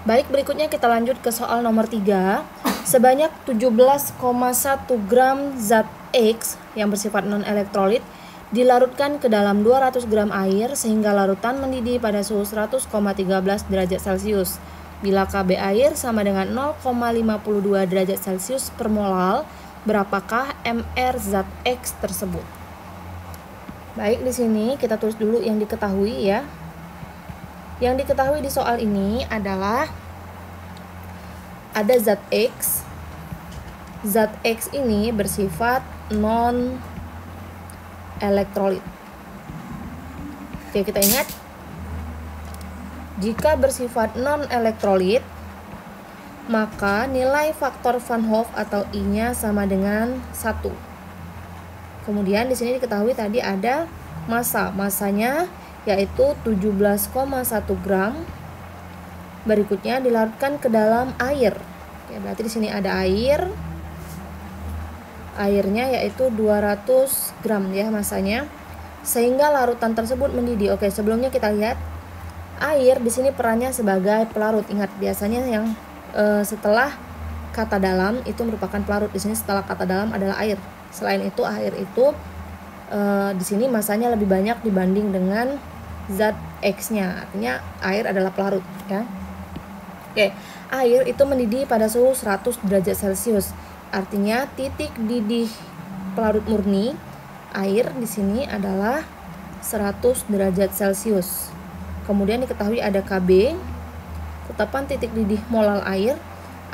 Baik, berikutnya kita lanjut ke soal nomor 3. Sebanyak 17,1 gram zat X yang bersifat non-elektrolit dilarutkan ke dalam 200 gram air sehingga larutan mendidih pada suhu 100,13 derajat Celcius. Bila Kb air sama dengan 0,52 derajat Celcius per molal, berapakah Mr zat X tersebut? Baik, di sini kita tulis dulu yang diketahui ya. Yang diketahui di soal ini adalah ada zat X. Zat X ini bersifat non-elektrolit. Oke, kita ingat, jika bersifat non-elektrolit, maka nilai faktor Van Hoff atau I-nya sama dengan 1. Kemudian di sini diketahui tadi ada masanya yaitu 17,1 gram. Berikutnya dilarutkan ke dalam air. Ya, berarti di sini ada air. Airnya yaitu 200 gram ya masanya. Sehingga larutan tersebut mendidih. Oke, sebelumnya kita lihat air di sini perannya sebagai pelarut. Ingat, biasanya yang setelah kata dalam itu merupakan pelarut. Di sini setelah kata dalam adalah air. Selain itu air itu di sini masanya lebih banyak dibanding dengan zat X-nya. Artinya air adalah pelarut ya. Oke, air itu mendidih pada suhu 100 derajat Celcius. Artinya titik didih pelarut murni air di sini adalah 100 derajat Celcius. Kemudian diketahui ada Kb. Tetapan titik didih molal air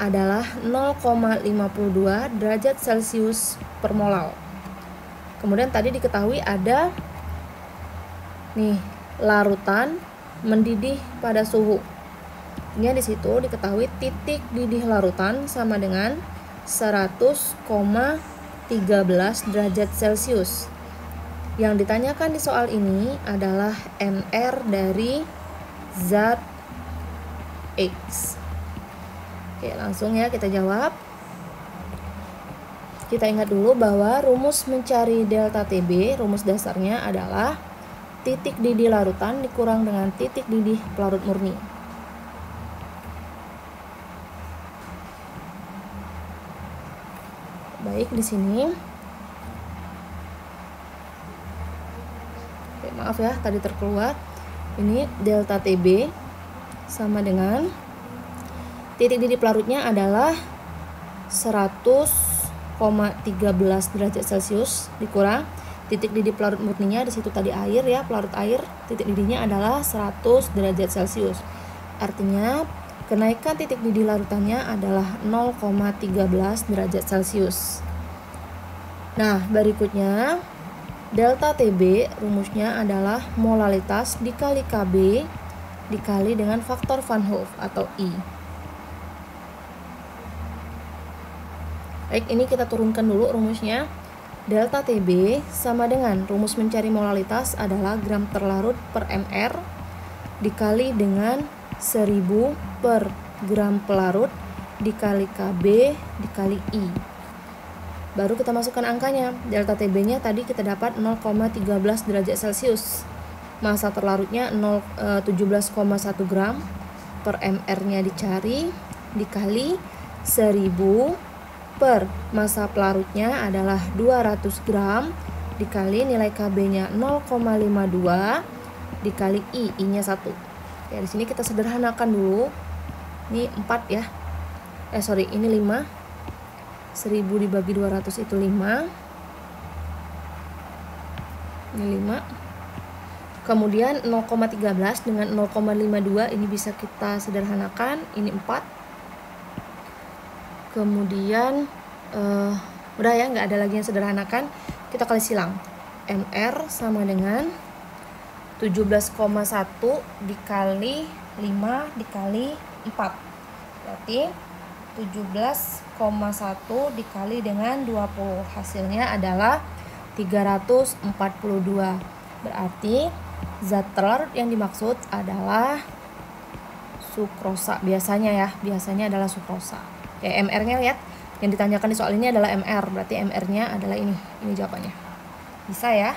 adalah 0,52 derajat Celcius per molal. Kemudian tadi diketahui ada larutan mendidih pada suhu. Ini di situ diketahui titik didih larutan sama dengan 100,13 derajat Celcius. Yang ditanyakan di soal ini adalah Mr dari zat X. Oke, langsung ya kita jawab. Kita ingat dulu bahwa rumus mencari delta Tb, rumus dasarnya adalah titik didih larutan dikurang dengan titik didih pelarut murni. Baik, di sini. Oke, maaf ya, tadi terkeluar. Ini delta Tb sama dengan titik didih pelarutnya adalah 100,13 derajat Celcius dikurang titik didih pelarut murninya, di situ tadi air ya, pelarut air, titik didihnya adalah 100 derajat Celcius. Artinya kenaikan titik didih larutannya adalah 0,13 derajat Celcius. Nah, berikutnya delta Tb rumusnya adalah molalitas dikali Kb dikali dengan faktor Van Hoff atau I. Baik, ini kita turunkan dulu rumusnya. Delta Tb sama dengan rumus mencari molalitas adalah gram terlarut per mr dikali dengan 1000 per gram pelarut dikali Kb dikali I. Baru kita masukkan angkanya. Delta Tb-nya tadi kita dapat 0,13 derajat Celcius. Massa terlarutnya 17,1 gram per mr-nya dicari dikali 1000 per massa pelarutnya adalah 200 gram dikali nilai Kb-nya 0,52 dikali I-nya 1. Ya, di sini kita sederhanakan dulu. Ini 4 ya. Ini 5. 1000 dibagi 200 itu 5. Ini 5. Kemudian 0,13 dengan 0,52 ini bisa kita sederhanakan. Ini 4. Kemudian udah ya, nggak ada lagi yang sederhanakan, kita kali silang. Mr sama dengan 17,1 dikali 5 dikali 4, berarti 17,1 dikali dengan 20, hasilnya adalah 342. Berarti zat terlarut yang dimaksud adalah sukrosa. Biasanya adalah sukrosa. Oke, MR-nya lihat. Yang ditanyakan di soal ini adalah MR. Berarti MR-nya adalah ini. Ini jawabannya. Bisa ya?